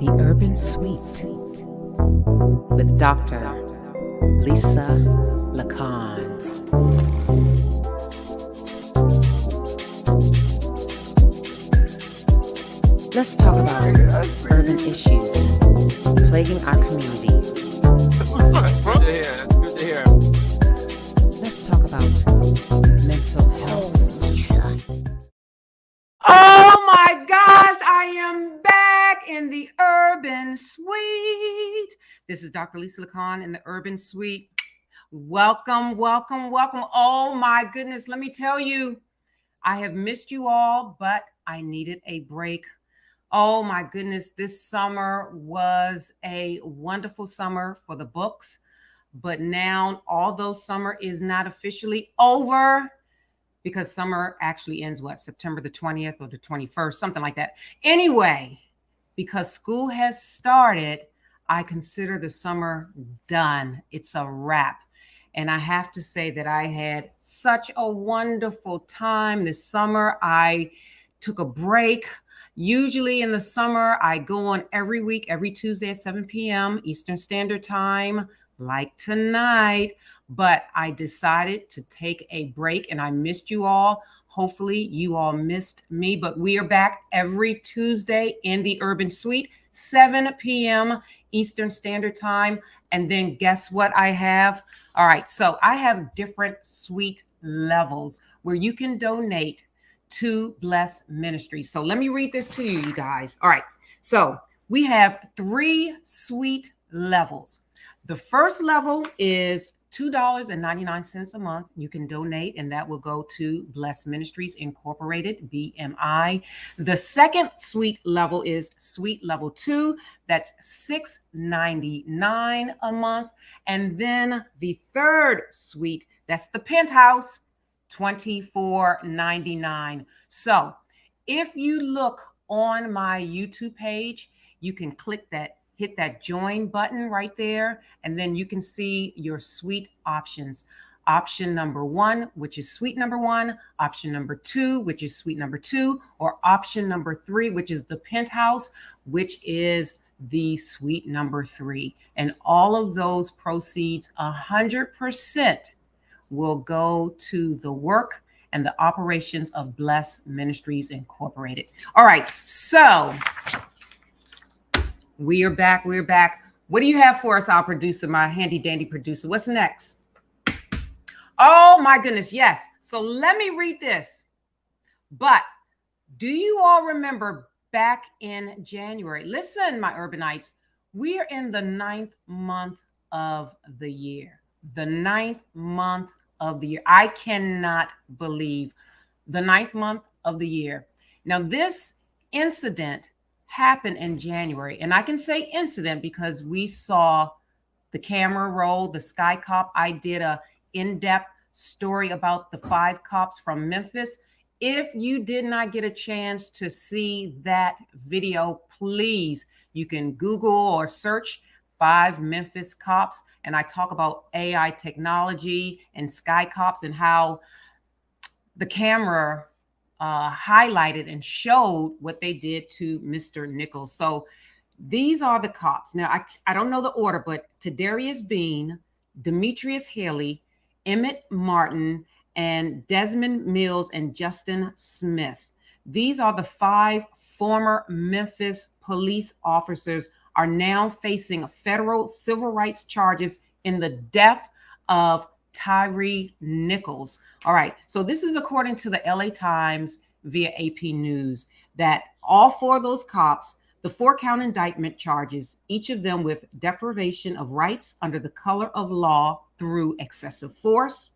The Urban Suite with Dr. Lisa Lacan. Let's talk about urban issues plaguing our community. That's good to hear. That's good to hear. Let's talk about mental health. Oh my gosh, I am back in the Urban Suite. This is Dr. Lisa Lacan in the Urban Suite. Welcome, welcome, welcome. Oh my goodness, let me tell you, I have missed you all, but I needed a break. Oh my goodness, this summer was a wonderful summer for the books, but now although summer is not officially over, because summer actually ends, September the 20th or the 21st, something like that. Anyway, because school has started, I consider the summer done. It's a wrap. And I have to say that I had such a wonderful time this summer. I took a break. Usually in the summer, I go on every week, every Tuesday at 7 p.m. Eastern Standard Time, like tonight. But I decided to take a break and I missed you all. Hopefully you all missed me, but we are back every Tuesday in the Urban Suite, 7 p.m. Eastern Standard Time. And then guess what I have? All right, so I have different suite levels where you can donate to Bless Ministries. So let me read this to you, you guys. All right, so we have 3 suite levels. The first level is $2.99 a month. You can donate, and that will go to Bless Ministries Incorporated, BMI. The second suite level is suite level 2. That's $6.99 a month. And then the third suite, that's the penthouse, $24.99. So if you look on my YouTube page, you can click that, hit that join button right there, and then you can see your suite options. Option number 1, which is suite number 1, option number 2, which is suite number 2, or option number 3, which is the penthouse, which is the suite number 3. And all of those proceeds, 100% will go to the work and the operations of Bless Ministries Incorporated. All right, so we are back. We're back. What do you have for us, our producer, my handy dandy producer? What's next? Oh my goodness, yes. So let me read this. But do you all remember back in January? Listen, my urbanites, we are in the 9th month of the year. The 9th month of the year. I cannot believe the 9th month of the year. Now, this incident happened in January. And I can say incident because we saw the camera roll, the Sky Cop. I did a in-depth story about the 5 cops from Memphis. If you did not get a chance to see that video, please, you can Google or search 5 Memphis cops. And I talk about AI technology and Sky Cops and how the camera highlighted and showed what they did to Mr. Nichols. So these are the cops. Now, I don't know the order, but Tadarius Bean, Demetrius Haley, Emmett Martin, and Desmond Mills and Justin Smith. These are the 5 former Memphis police officers are now facing federal civil rights charges in the death of Tyrie Nichols. All right. So this is according to the LA Times via AP News that all 4 of those cops, the 4-count indictment charges, each of them with deprivation of rights under the color of law through excessive force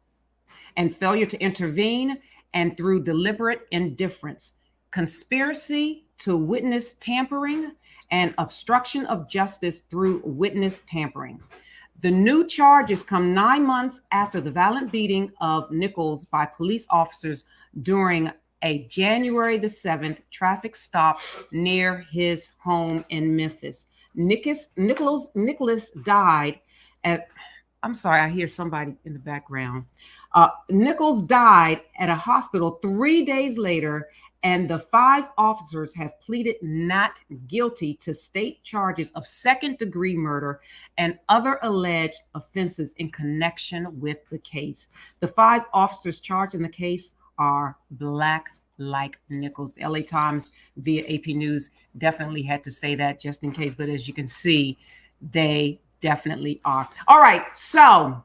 and failure to intervene and through deliberate indifference, conspiracy to witness tampering, and obstruction of justice through witness tampering. The new charges come 9 months after the violent beating of Nichols by police officers during a January the 7th traffic stop near his home in Memphis. Nicholas died at, I'm sorry, I hear somebody in the background. Nichols died at a hospital 3 days later And the 5 officers have pleaded not guilty to state charges of second-degree murder and other alleged offenses in connection with the case. The 5 officers charged in the case are Black like Nichols. The LA Times via AP News definitely had to say that just in case, but as you can see, they definitely are. All right, so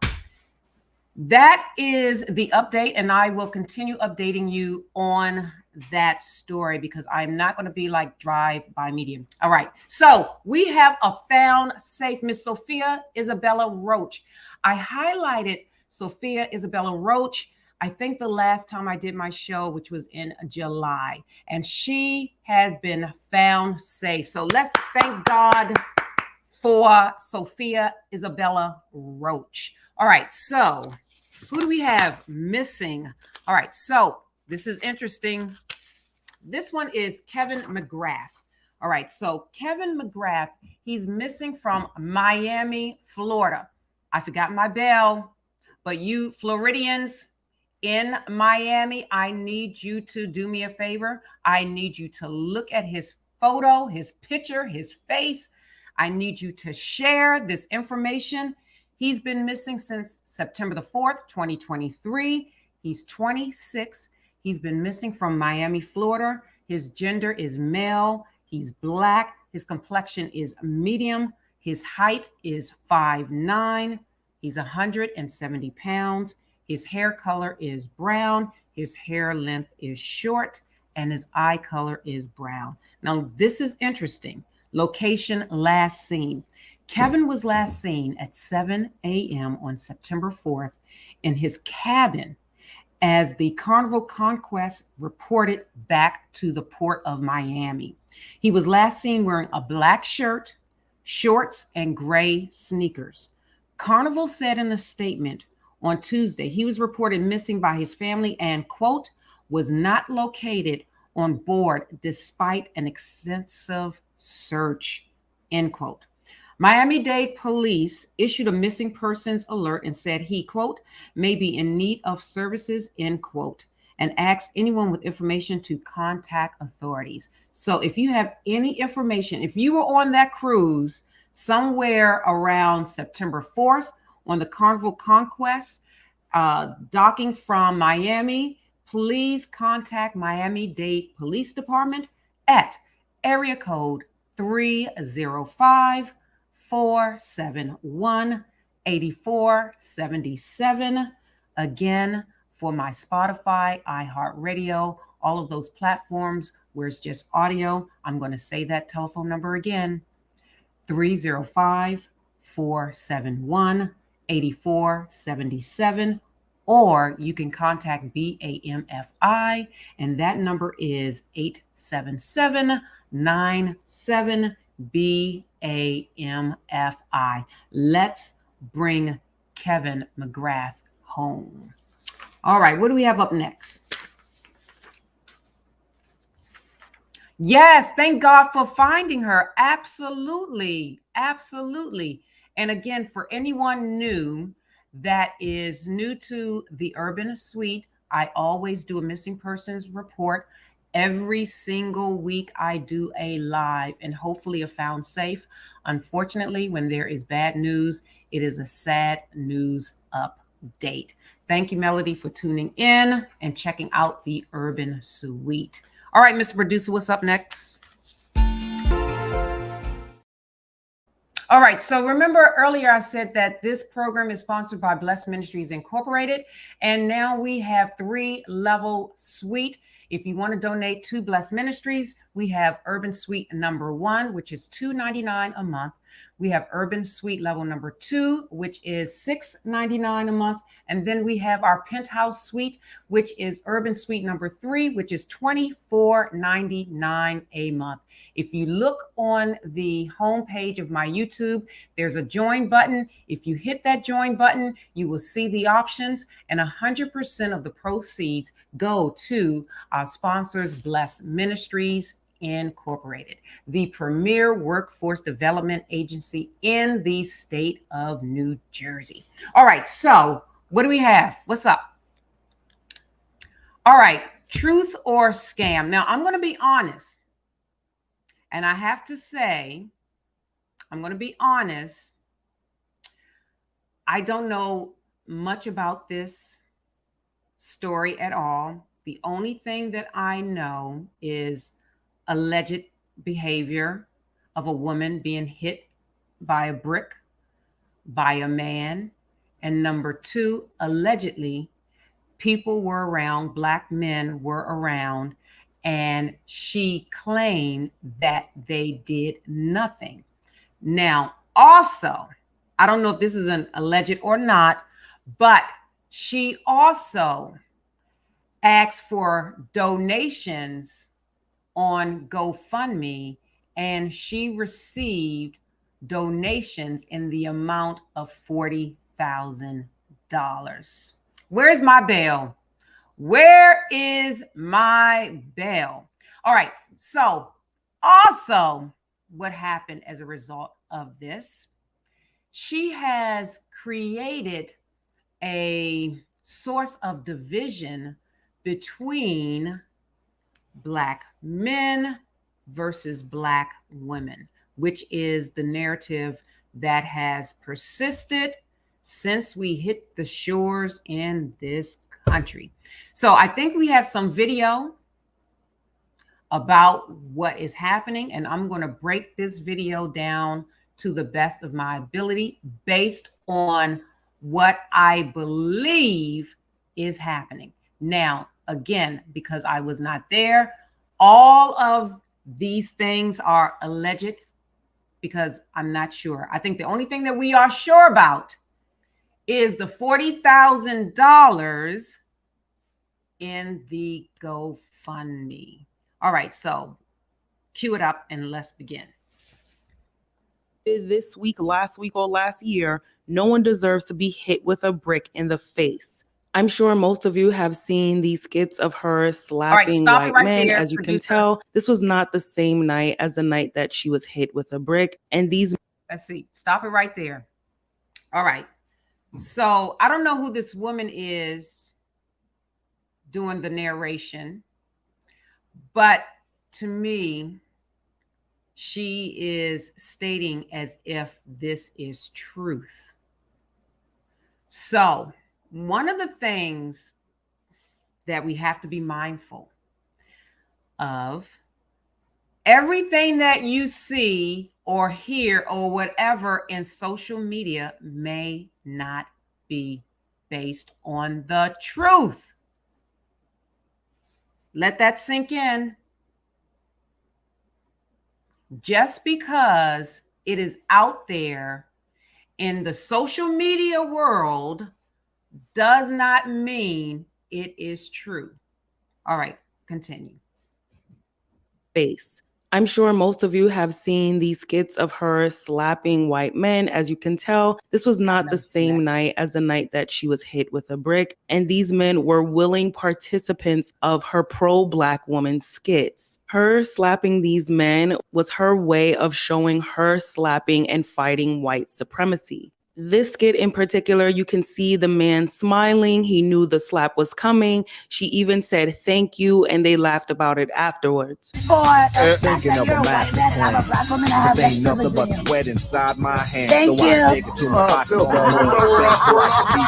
that is the update, and I will continue updating you on that story because I'm not going to be like drive-by media. All right, so we have a found safe, Miss Sophia Isabella Roach. I highlighted Sophia Isabella Roach, I think the last time I did my show, which was in July, and she has been found safe. So let's thank God for Sophia Isabella Roach. All right, so who do we have missing? All right, so this is interesting. This one is Kevin McGrath. All right, so Kevin McGrath, he's missing from Miami, Florida. I forgot my bell, but you Floridians in Miami, I need you to do me a favor. I need you to look at his photo, his picture, his face. I need you to share this information. He's been missing since September the 4th, 2023. He's 26. He's been missing from Miami, Florida. His gender is male. He's Black. His complexion is medium. His height is 5'9". He's 170 pounds. His hair color is brown. His hair length is short. And his eye color is brown. Now, this is interesting. Location last seen. Kevin was last seen at 7 a.m. on September 4th in his cabin as the Carnival Conquest reported back to the port of Miami. He was last seen wearing a black shirt, shorts, and gray sneakers. Carnival said in a statement on Tuesday he was reported missing by his family and, quote, was not located on board despite an extensive search, end quote. Miami-Dade police issued a missing persons alert and said he, quote, may be in need of services, end quote, and asked anyone with information to contact authorities. So if you have any information, if you were on that cruise somewhere around September 4th on the Carnival Conquest, docking from Miami, please contact Miami-Dade Police Department at area code 305-471-8477. Again, for my Spotify, iHeartRadio, all of those platforms where it's just audio, I'm going to say that telephone number again, 305-471-8477. Or you can contact BAMFI, and that number is 877-97-BAMFI. Let's bring Kevin McGrath home. All right, what do we have up next? Yes, thank God for finding her. Absolutely, absolutely. And again, for anyone new that is new to the Urban Suite, I always do a missing persons report. Every single week I do a live and hopefully a found safe. Unfortunately, when there is bad news, it is a sad news update. Thank you, Melody, for tuning in and checking out the Urban Suite. All right, Mr. Producer, what's up next? All right, so remember earlier I said that this program is sponsored by Blessed Ministries Incorporated, and now we have 3-level suite. If you want to donate to Blessed Ministries, we have Urban Suite number 1, which is $2.99 a month. We have Urban Suite level number 2, which is $6.99 a month. And then we have our Penthouse Suite, which is Urban Suite number 3, which is $24.99 a month. If you look on the homepage of my YouTube, there's a join button. If you hit that join button, you will see the options, and 100% of the proceeds go to our sponsors, Blessed Ministries Incorporated, the premier workforce development agency in the state of New Jersey. All right, so what do we have? What's up? All right, Truth or scam? Now, I'm going to be honest. And I have to say, I'm going to be honest. I don't know much about this story at all. The only thing that I know is alleged behavior of a woman being hit by a brick by a man. And number two, allegedly, people were around, Black men were around, and she claimed that they did nothing. Now, also, I don't know if this is an alleged or not, but she also asked for donations on GoFundMe, and she received donations in the amount of $40,000. Where's my bail? Where is my bail? All right. So also what happened as a result of this, she has created a source of division between Black men versus Black women, which is the narrative that has persisted since we hit the shores in this country. So I think we have some video about what is happening, and I'm going to break this video down to the best of my ability based on what I believe is happening. Now, again, because I was not there, all of these things are alleged because I'm not sure. I think the only thing that we are sure about is the $40,000 in the GoFundMe. All right, so cue it up and let's begin. This week, last week, or last year, no one deserves to be hit with a brick in the face. I'm sure most of you have seen these skits of her slapping white men. As you can tell, this was not the same night as the night that she was hit with a brick. And these... Let's see. Stop it right there. All right. So I don't know who this woman is doing the narration, but to me, she is stating as if this is truth. So one of the things that we have to be mindful of, everything that you see or hear or whatever in social media may not be based on the truth. Let that sink in. Just because it is out there in the social media world does not mean it is true. All right, continue. Face. I'm sure most of you have seen these skits of her slapping white men. As you can tell, this was not the same night as the night that she was hit with a brick. And these men were willing participants of her pro-Black woman skits. Her slapping these men was her way of showing her slapping and fighting white supremacy. This skit in particular, you can see the man smiling. He knew the slap was coming. She even said thank you, and they laughed about it afterwards. Thinking of a master plan. This ain't nothing but sweat inside my hands. So I dig into my pocket so I can be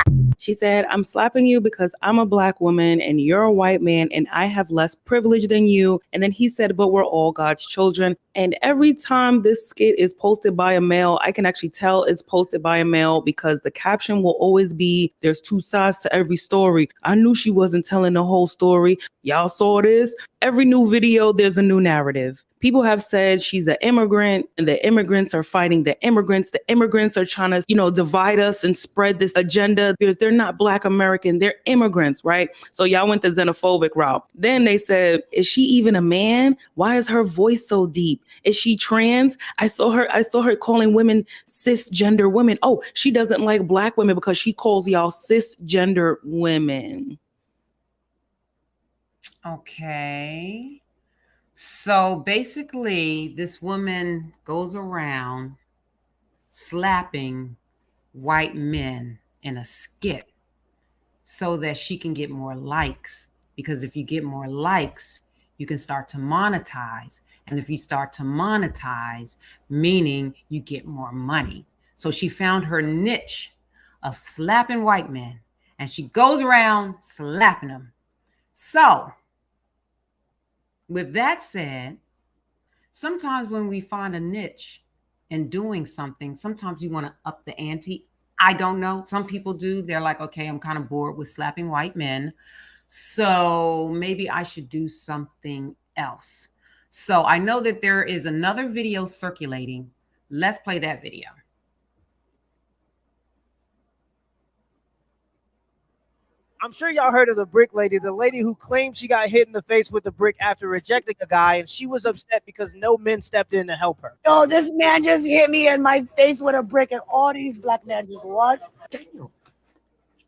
still. She said, I'm slapping you because I'm a Black woman and you're a white man and I have less privilege than you. And then he said, but we're all God's children. And every time this skit is posted by a male, I can actually tell it's posted by a male because the caption will always be, there's two sides to every story. I knew she wasn't telling the whole story. Y'all saw this? Every new video, there's a new narrative. People have said she's an immigrant and the immigrants are fighting the immigrants. The immigrants are trying to, divide us and spread this agenda because they're not Black American. They're immigrants, right? So y'all went the xenophobic route. Then they said, is she even a man? Why is her voice so deep? Is she trans? I saw her calling women cisgender women. Oh, she doesn't like Black women because she calls y'all cisgender women. Okay. So basically, this woman goes around slapping white men in a skit so that she can get more likes because if you get more likes, you can start to monetize. And if you start to monetize, meaning you get more money. So she found her niche of slapping white men, and she goes around slapping them. So with that said, sometimes when we find a niche in doing something, sometimes you want to up the ante. I don't know. Some people do. They're like, okay, I'm kind of bored with slapping white men, so maybe I should do something else. So I know that there is another video circulating. Let's play that video. I'm sure y'all heard of the brick lady, the lady who claimed she got hit in the face with a brick after rejecting a guy, and she was upset because no men stepped in to help her. Yo, this man just hit me in my face with a brick, and all these black men just what? Damn.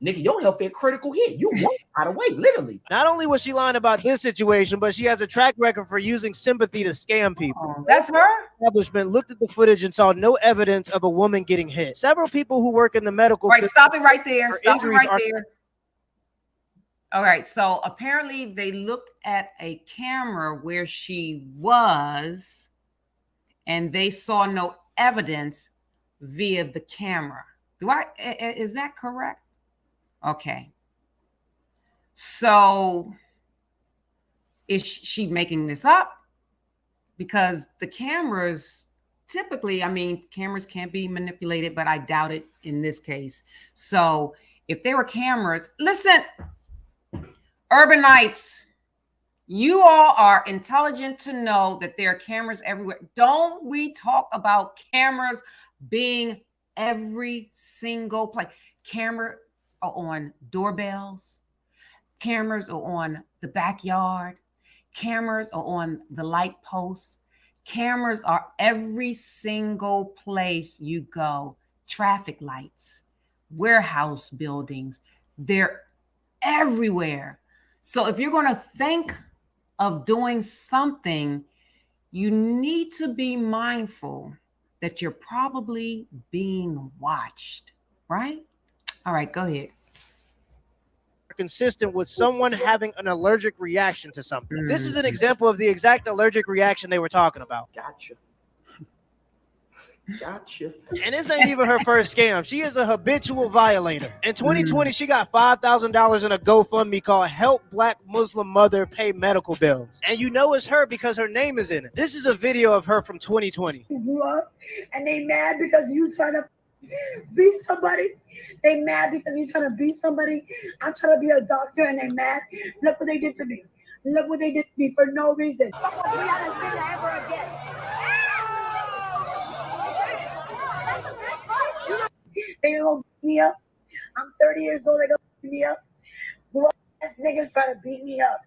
Nigga, your health a critical hit. You walk out of way, literally. Not only was she lying about this situation, but she has a track record for using sympathy to scam people. Oh, that's her? Establishment looked at the footage and saw no evidence of a woman getting hit. Several people who work in the medical Right, stop it right there. Stop it injuries right there. All right, so apparently they looked at a camera where she was, and they saw no evidence via the camera. Is that correct? Okay. So is she making this up? Because the cameras typically, I mean, cameras can be manipulated, but I doubt it in this case. So if there were cameras, listen, urbanites, you all are intelligent to know that there are cameras everywhere. Don't we talk about cameras being every single place? Cameras are on doorbells. Cameras are on the backyard. Cameras are on the light posts. Cameras are every single place you go. Traffic lights, warehouse buildings, they're everywhere. So if you're going to think of doing something, you need to be mindful that you're probably being watched, right? All right, go ahead. Consistent with someone having an allergic reaction to something. This is an example of the exact allergic reaction they were talking about. Gotcha. Gotcha. And this ain't even her first scam. She is a habitual violator. In 2020, she got $5,000 in a GoFundMe called Help Black Muslim Mother Pay Medical Bills. And you know it's her because her name is in it. This is a video of her from 2020. You grew up and they mad because you trying to beat somebody. They mad because you trying to beat somebody. I'm trying to be a doctor and they mad. Look what they did to me. Look what they did to me for no reason. They gonna beat me up. I'm 30 years old. They gonna beat me up. Grown ass niggas try to beat me up.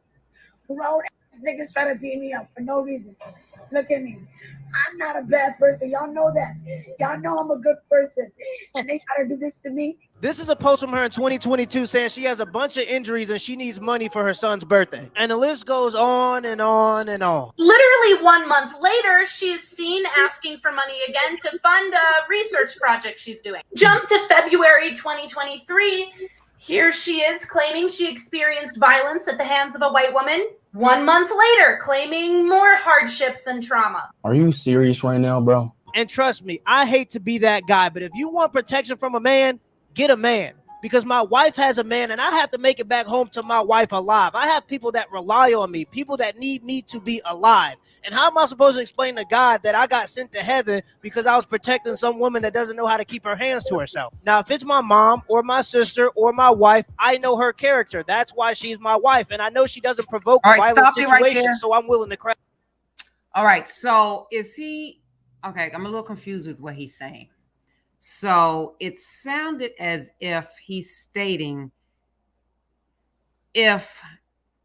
Grown ass niggas try to beat me up for no reason. Look at me. I'm not a bad person. Y'all know that. Y'all know I'm a good person. And they try to do this to me. This is a post from her in 2022 saying she has a bunch of injuries and she needs money for her son's birthday. And the list goes on and on and on. Literally 1 month later, she's seen asking for money again to fund a research project she's doing. Jump to February 2023. Here she is claiming she experienced violence at the hands of a white woman. 1 month later, claiming more hardships and trauma. Are you serious right now, bro? And trust me, I hate to be that guy, but if you want protection from a man, get a man. Because my wife has a man and I have to make it back home to my wife alive. I have people that rely on me, people that need me to be alive. And how am I supposed to explain to God that I got sent to heaven because I was protecting some woman that doesn't know how to keep her hands to herself? Now, if it's my mom or my sister or my wife, I know her character. That's why she's my wife. And I know she doesn't provoke a violent situation, so I'm willing to crack. All right, so is he, okay, I'm a little confused with what he's saying. So it sounded as if he's stating if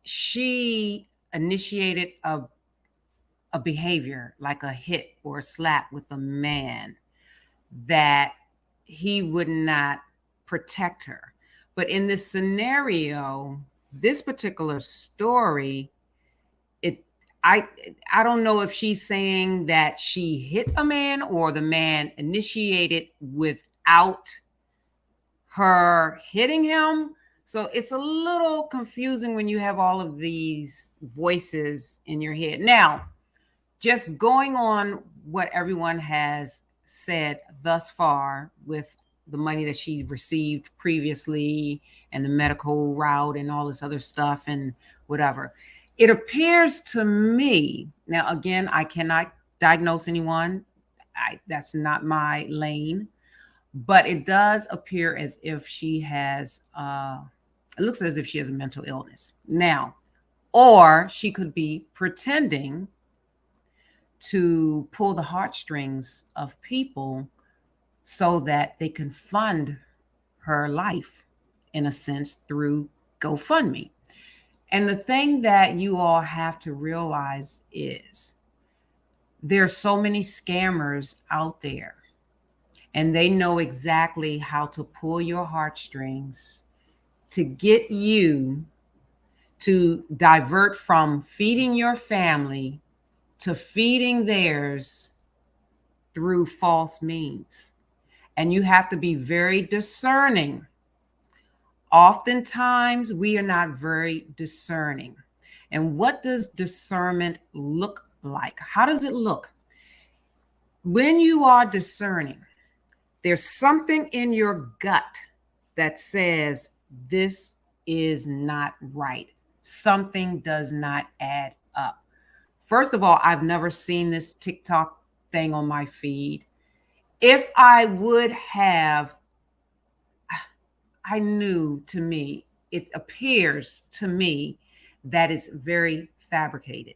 she initiated a behavior like a hit or a slap with a man, that he would not protect her. But in this scenario, this particular story, I don't know if she's saying that she hit a man or the man initiated without her hitting him. So it's a little confusing when you have all of these voices in your head. Now, just going on what everyone has said thus far with the money that she received previously and the medical route and all this other stuff and whatever. It appears to me, now again, I cannot diagnose anyone. That's not my lane, but it does appear as if she has, it looks as if she has a mental illness. Now, or she could be pretending to pull the heartstrings of people so that they can fund her life, in a sense, through GoFundMe. And the thing that you all have to realize is there are so many scammers out there, and they know exactly how to pull your heartstrings to get you to divert from feeding your family to feeding theirs through false means. And you have to be very discerning. Oftentimes, we are not very discerning. And what does discernment look like? How does it look? When you are discerning, there's something in your gut that says this is not right. Something does not add up. First of all, I've never seen this TikTok thing on my feed. If I would have, I knew, to me, it appears to me that it's very fabricated.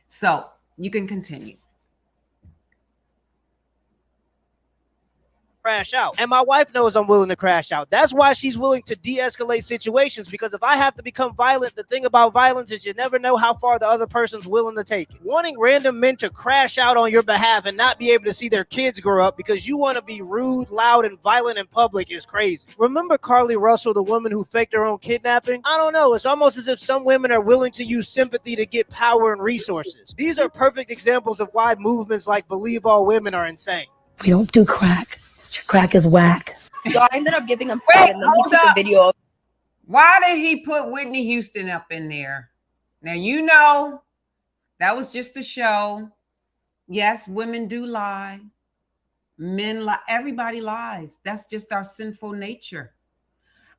So you can continue. Crash out. And my wife knows I'm willing to crash out. That's why she's willing to de-escalate situations, because if I have to become violent, the thing about violence is you never know how far the other person's willing to take it. Wanting random men to crash out on your behalf and not be able to see their kids grow up because you want to be rude, loud, and violent in public is crazy. Remember Carly Russell, the woman who faked her own kidnapping? I don't know. It's almost as if some women are willing to use sympathy to get power and resources. These are perfect examples of why movements like Believe All Women are insane. We don't do crack. Crack is whack. So I ended up giving him credit, and then he took a video. Why did he put Whitney Houston up in there? Now, you know, that was just a show. Yes, women do lie. Men lie. Everybody lies. That's just our sinful nature.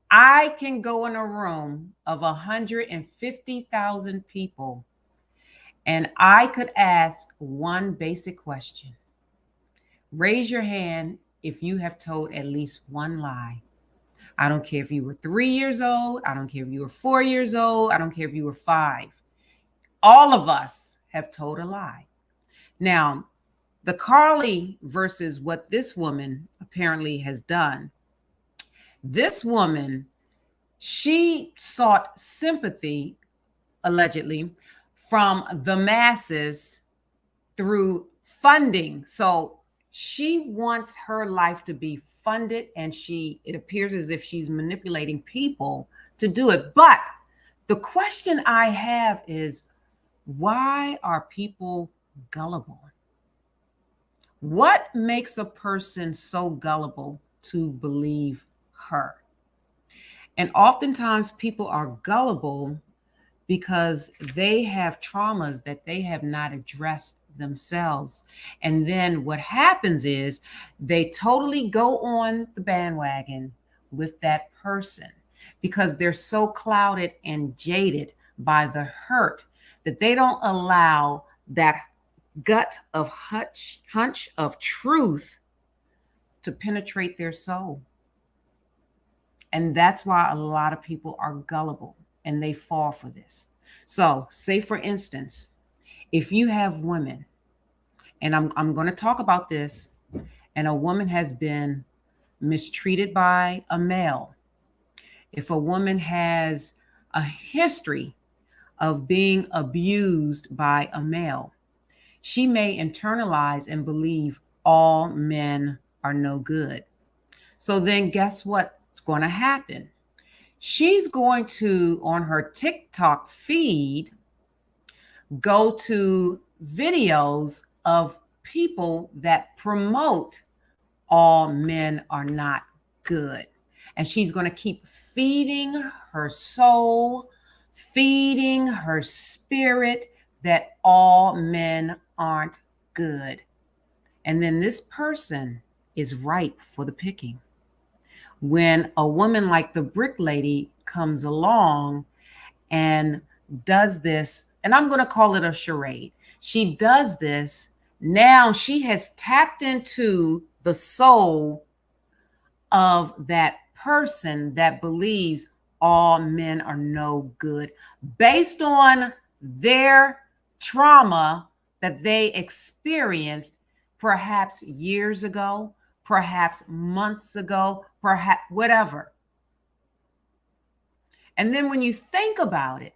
I can go in a room of 150,000 people, and I could ask one basic question. Raise your hand if you have told at least one lie. I don't care if you were 3 years old. I don't care if you were 4 years old. I don't care if you were 5. All of us have told a lie. Now, the Carly versus what this woman apparently has done. This woman, she sought sympathy, allegedly, from the masses through funding. So she wants her life to be funded, and it appears as if she's manipulating people to do it. But the question I have is, why are people gullible? What makes a person so gullible to believe her? And oftentimes people are gullible because they have traumas that they have not addressed themselves. And then what happens is they totally go on the bandwagon with that person because they're so clouded and jaded by the hurt that they don't allow that gut of hunch of truth to penetrate their soul. And that's why a lot of people are gullible and they fall for this. So say, for instance, if you have women, and I'm going to talk about this, and a woman has been mistreated by a male, if a woman has a history of being abused by a male, she may internalize and believe all men are no good. So then guess what's going to happen? She's going to, on her TikTok feed, go to videos of people that promote all men are not good. And she's going to keep feeding her soul, feeding her spirit that all men aren't good. And then this person is ripe for the picking. When a woman like the brick lady comes along and does this, and I'm going to call it a charade. She does this. Now she has tapped into the soul of that person that believes all men are no good based on their trauma that they experienced perhaps years ago, perhaps months ago, perhaps whatever. And then when you think about it,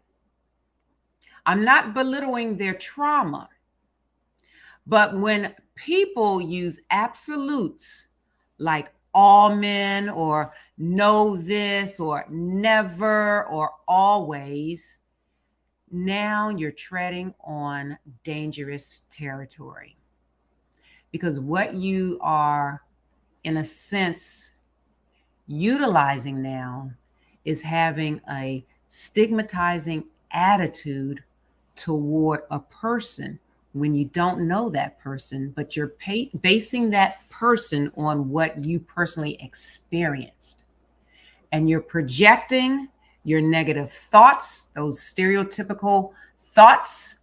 I'm not belittling their trauma, but when people use absolutes like all men or know this or never or always, now you're treading on dangerous territory. Because what you are, in a sense, utilizing now is having a stigmatizing attitude toward a person when you don't know that person, but you're basing that person on what you personally experienced. And you're projecting your negative thoughts, those stereotypical thoughts,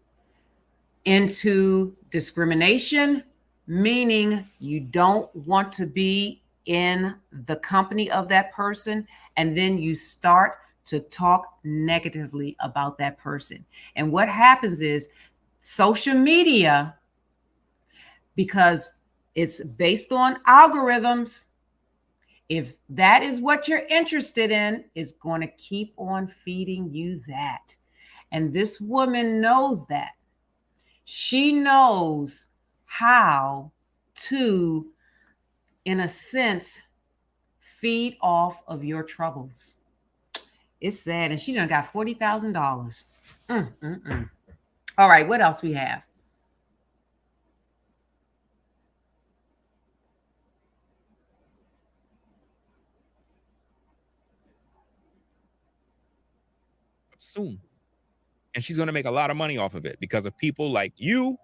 into discrimination, meaning you don't want to be in the company of that person. And then you start to talk negatively about that person. And what happens is social media, because it's based on algorithms, if that is what you're interested in, is going to keep on feeding you that. And this woman knows that. She knows how to, in a sense, feed off of your troubles. It's sad. And she done got $40,000. All right, what else we have? Soon. And she's going to make a lot of money off of it because of people like you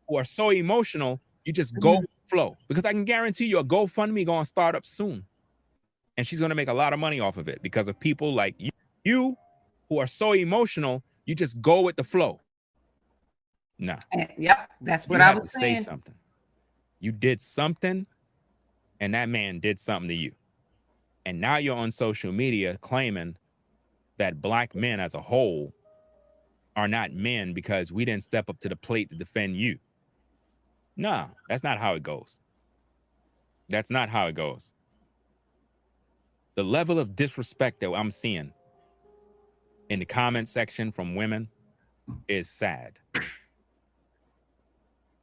who are so emotional. You just go flow, because I can guarantee you a GoFundMe going to start up soon. And she's going to make a lot of money off of it because of people like you who are so emotional. You just go with the flow. No. Yep. That's what I was saying. Say something. You did something and that man did something to you. And now you're on social media claiming that black men as a whole are not men because we didn't step up to the plate to defend you. No, that's not how it goes. That's not how it goes. The level of disrespect that I'm seeing in the comment section from women is sad.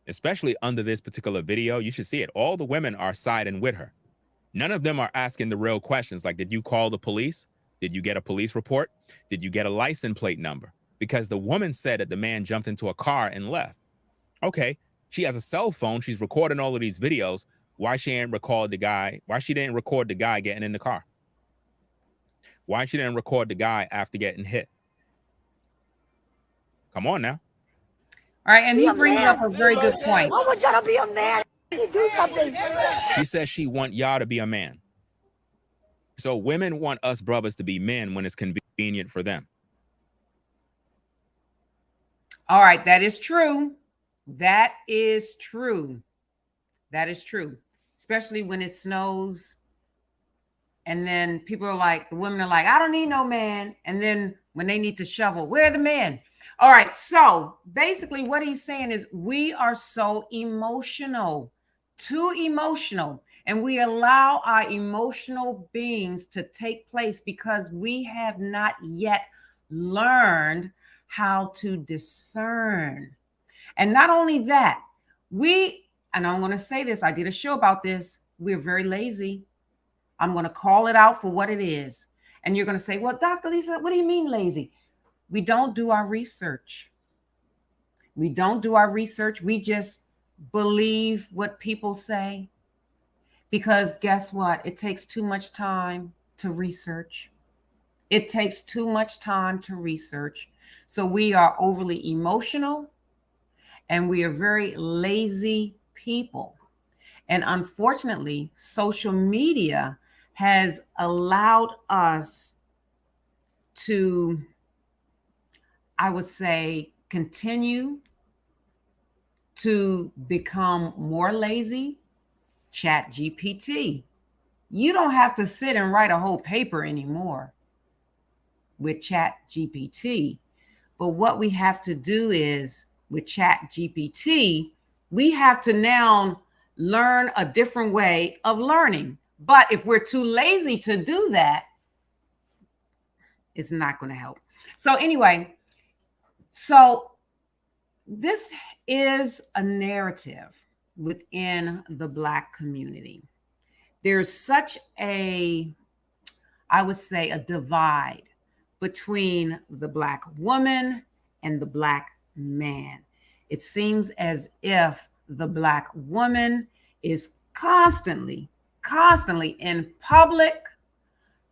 Especially under this particular video, you should see it. All the women are siding with her. None of them are asking the real questions like, did you call the police? Did you get a police report? Did you get a license plate number? Because the woman said that the man jumped into a car and left. Okay, she has a cell phone. She's recording all of these videos. Why she didn't record the guy? Why she didn't record the guy getting in the car? Why she didn't record the guy after getting hit? Come on now. All right, and he brings up a very good point. I want y'all to be a man. Do something. She says she want y'all to be a man. So women want us brothers to be men when it's convenient for them. All right, that is true. That is true. That is true. Especially when it snows. And then people are like, the women are like, I don't need no man. And then when they need to shovel, where are the men? All right. So basically what he's saying is we are so emotional, too emotional. And we allow our emotional beings to take place because we have not yet learned how to discern. And not only that, and I'm going to say this, I did a show about this. We're very lazy. I'm going to call it out for what it is. And you're going to say, well, Dr. Lisa, what do you mean lazy? We don't do our research. We don't do our research. We just believe what people say. Because guess what? It takes too much time to research. It takes too much time to research. So we are overly emotional and we are very lazy people. And unfortunately, social media has allowed us to, I would say, continue to become more lazy. Chat GPT. You don't have to sit and write a whole paper anymore with Chat GPT. But what we have to do is with Chat GPT, we have to now learn a different way of learning. But if we're too lazy to do that, it's not going to help. So anyway, so this is a narrative within the Black community. There's such a, I would say, a divide between the Black woman and the Black man. It seems as if the Black woman is constantly in public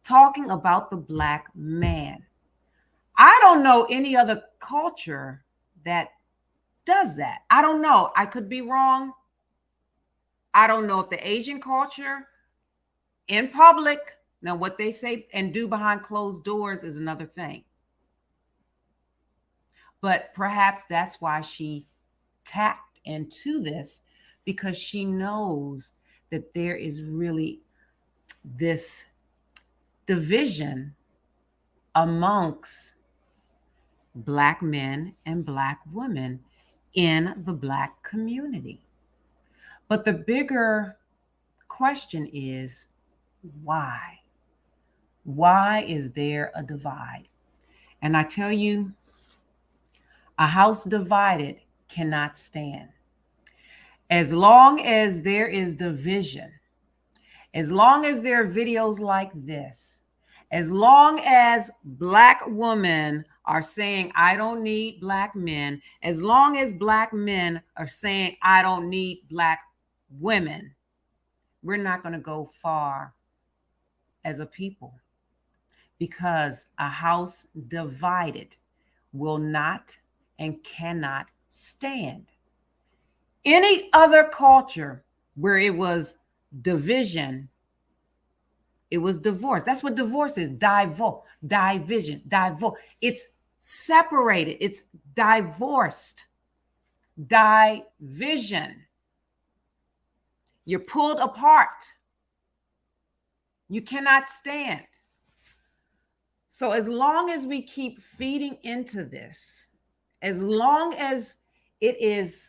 talking about the Black man. I don't know any other culture that does that. I don't know. I could be wrong. I don't know if the Asian culture in public, now what they say and do behind closed doors is another thing. But perhaps that's why she tapped into this, because she knows that there is really this division amongst Black men and Black women in the Black community. But the bigger question is, why? Why is there a divide? And I tell you, a house divided cannot stand. As long as there is division, as long as there are videos like this, as long as Black women are saying, I don't need Black men, as long as Black men are saying, I don't need Black women, we're not going to go far as a people, because a house divided will not and cannot stand. Any other culture where it was division, it was divorce. That's what divorce is. Division. It's separated. It's divorced. Division. You're pulled apart. You cannot stand. So as long as we keep feeding into this, as long as it is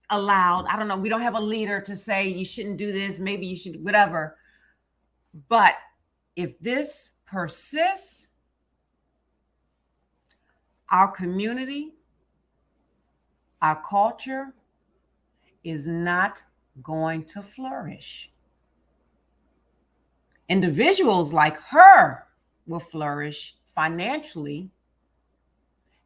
allowed, I don't know, we don't have a leader to say you shouldn't do this, maybe you should, whatever. But if this persists, our community, our culture is not going to flourish. Individuals like her will flourish financially,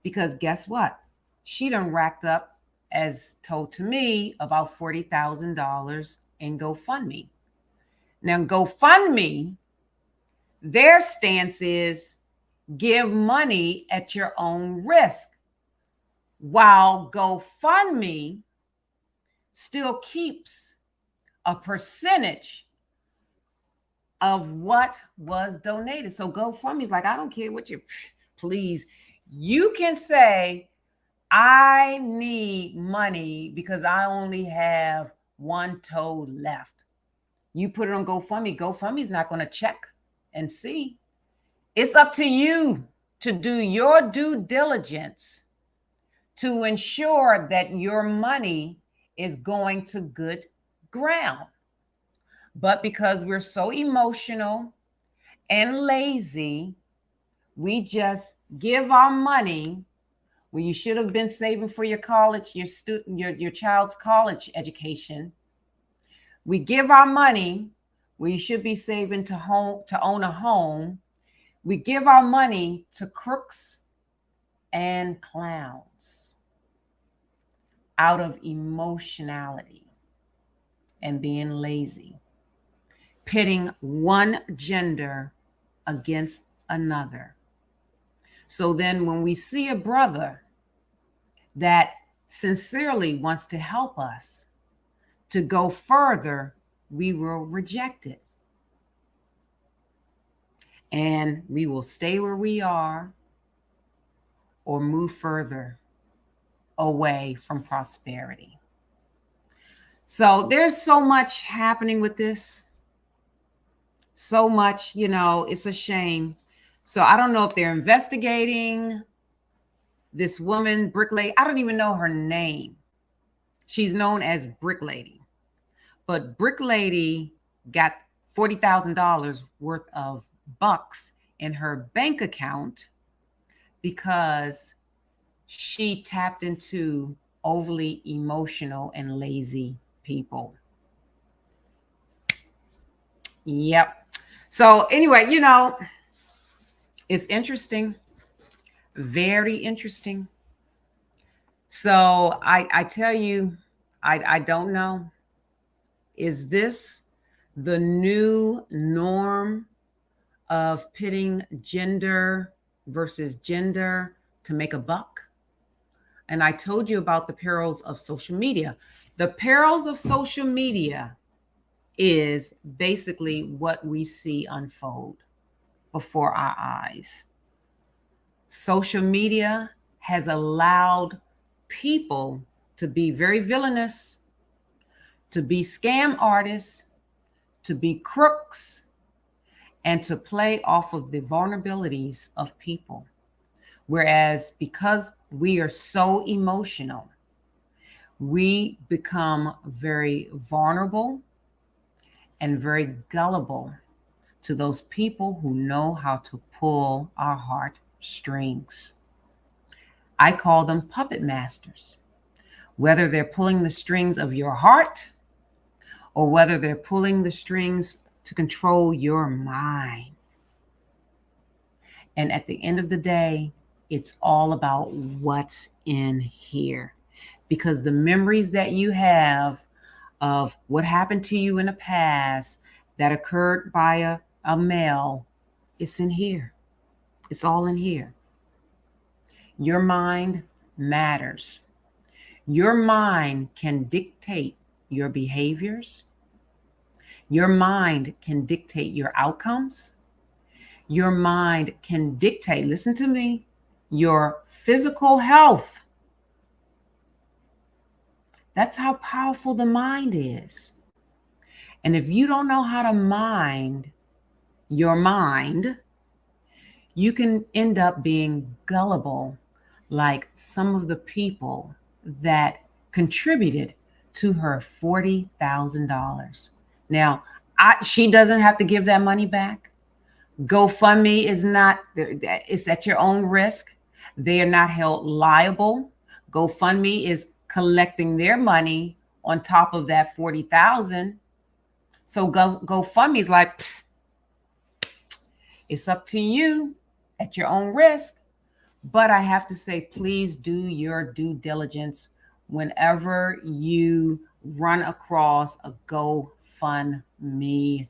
because guess what? She done racked up, as told to me, about $40,000 in GoFundMe. Now, GoFundMe, their stance is give money at your own risk, while GoFundMe still keeps a percentage of what was donated. So GoFundMe is like, I don't care what you, please. You can say, I need money because I only have one toe left. You put it on GoFundMe. GoFundMe's not going to check and see. It's up to you to do your due diligence to ensure that your money is going to good ground. But because we're so emotional and lazy, we just give our money where you should have been saving for your college, your child's college education. We give our money where you should be saving to own a home. We give our money to crooks and clowns out of emotionality and being lazy, pitting one gender against another. So then when we see a brother that sincerely wants to help us to go further, we will reject it. And we will stay where we are or move further away from prosperity. So there's so much happening with this. So much, it's a shame. So I don't know if they're investigating this woman, Brick Lady. I don't even know her name. She's known as Brick Lady. But Brick Lady got $40,000 worth of bucks in her bank account because she tapped into overly emotional and lazy people. Yep. So anyway, it's interesting. Very interesting. So I tell you, I don't know. Is this the new norm of pitting gender versus gender to make a buck? And I told you about the perils of social media. The perils of social media is basically what we see unfold before our eyes. Social media has allowed people to be very villainous, to be scam artists, to be crooks, and to play off of the vulnerabilities of people. Whereas because we are so emotional, we become very vulnerable and very gullible to those people who know how to pull our heartstrings. I call them puppet masters. Whether they're pulling the strings of your heart or whether they're pulling the strings to control your mind. And at the end of the day, it's all about what's in here. Because the memories that you have of what happened to you in the past that occurred by a male, it's in here. It's all in here. Your mind matters. Your mind can dictate your behaviors. Your mind can dictate your outcomes. Your mind can dictate, listen to me, your physical health. That's how powerful the mind is. And if you don't know how to mind your mind, you can end up being gullible like some of the people that contributed to her $40,000. Now, she doesn't have to give that money back. GoFundMe is not, it's at your own risk. They are not held liable. GoFundMe is collecting their money on top of that 40,000. So GoFundMe is like, it's up to you at your own risk. But I have to say, please do your due diligence whenever you run across a GoFundMe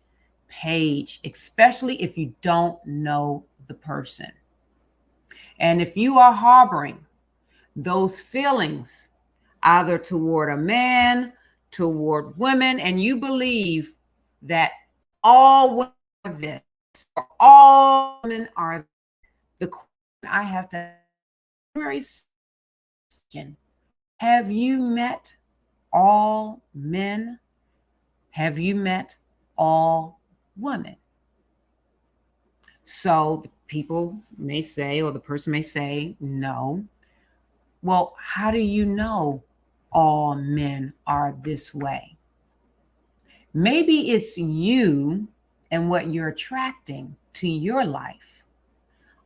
page, especially if you don't know the person. And if you are harboring those feelings either toward a man, toward women, and you believe that all women are this, or all women are the question I have to question, have you met all men? Have you met all women? So people may say, or the person may say, no. Well, how do you know all men are this way? Maybe it's you and what you're attracting to your life.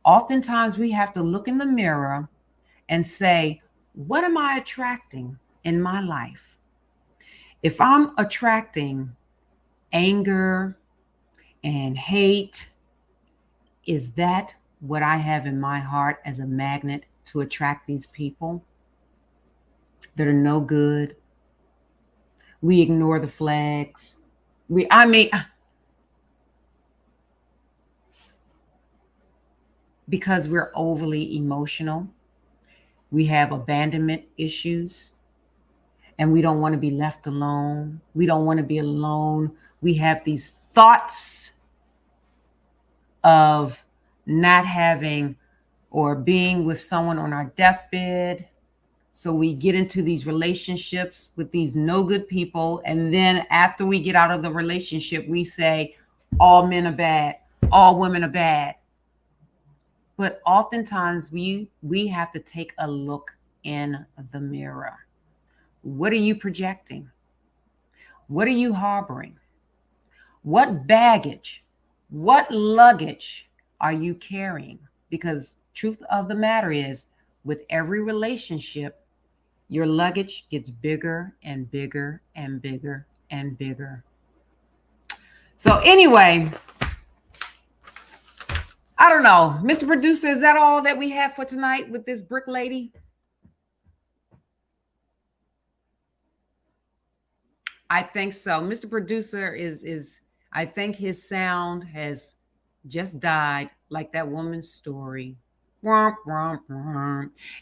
Oftentimes we have to look in the mirror and say, what am I attracting in my life? If I'm attracting anger and hate, is that what I have in my heart as a magnet to attract these people that are no good? We ignore the flags. because we're overly emotional. We have abandonment issues, and we don't want to be left alone. We don't want to be alone. We have these thoughts of not having or being with someone on our deathbed. So we get into these relationships with these no good people. And then after we get out of the relationship, we say, all men are bad, all women are bad. But oftentimes we have to take a look in the mirror. What are you projecting? What are you harboring? What baggage, what luggage are you carrying? Because truth of the matter is, with every relationship, your luggage gets bigger and bigger and bigger and bigger. So anyway, I don't know. Mr. Producer, is that all that we have for tonight with this brick lady? I think so. Mr. Producer is I think his sound has just died like that woman's story.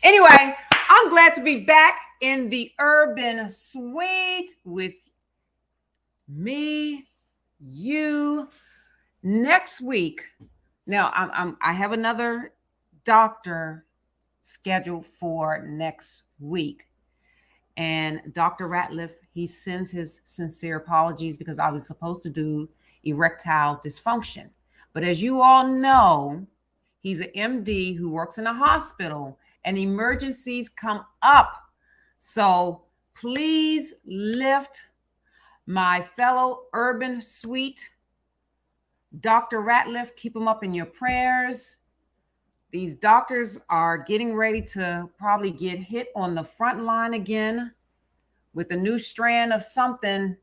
Anyway, I'm glad to be back in the urban suite with me, you. Next week, now I have another doctor scheduled for next week. And Dr. Ratliff, he sends his sincere apologies because I was supposed to do erectile dysfunction. But as you all know, he's an MD who works in a hospital and emergencies come up. So please lift my fellow urban suite, Dr. Ratliff, keep him up in your prayers. These doctors are getting ready to probably get hit on the front line again with a new strand of something.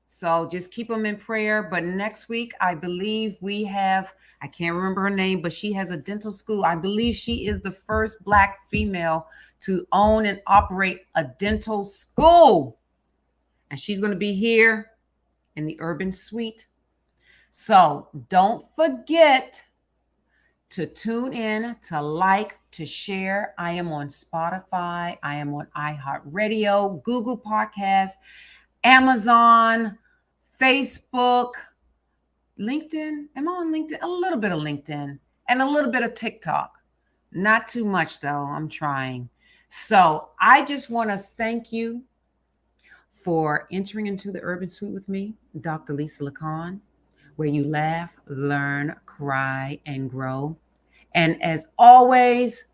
So just keep them in prayer. But next week, I believe we have, I can't remember her name, but she has a dental school. I believe she is the first Black female to own and operate a dental school. And she's going to be here in the urban suite. So don't forget to tune in, to like, to share. I am on Spotify. I am on iHeartRadio, Google Podcasts, Amazon, Facebook, LinkedIn. Am I on LinkedIn? A little bit of LinkedIn and a little bit of TikTok. Not too much, though. I'm trying. So I just want to thank you for entering into the Urban Suite with me, Dr. Lisa Lacan, where you laugh, learn, cry, and grow. And as always,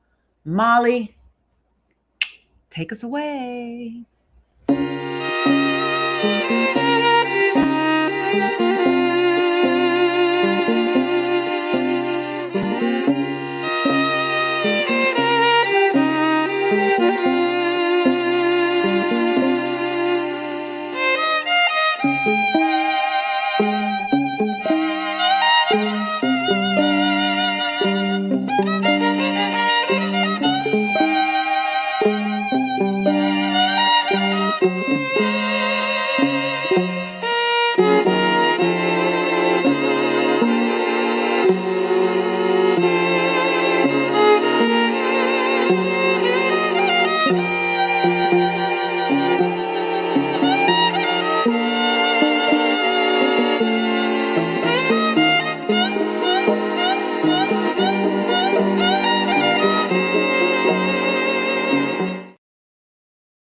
Molly, take us away.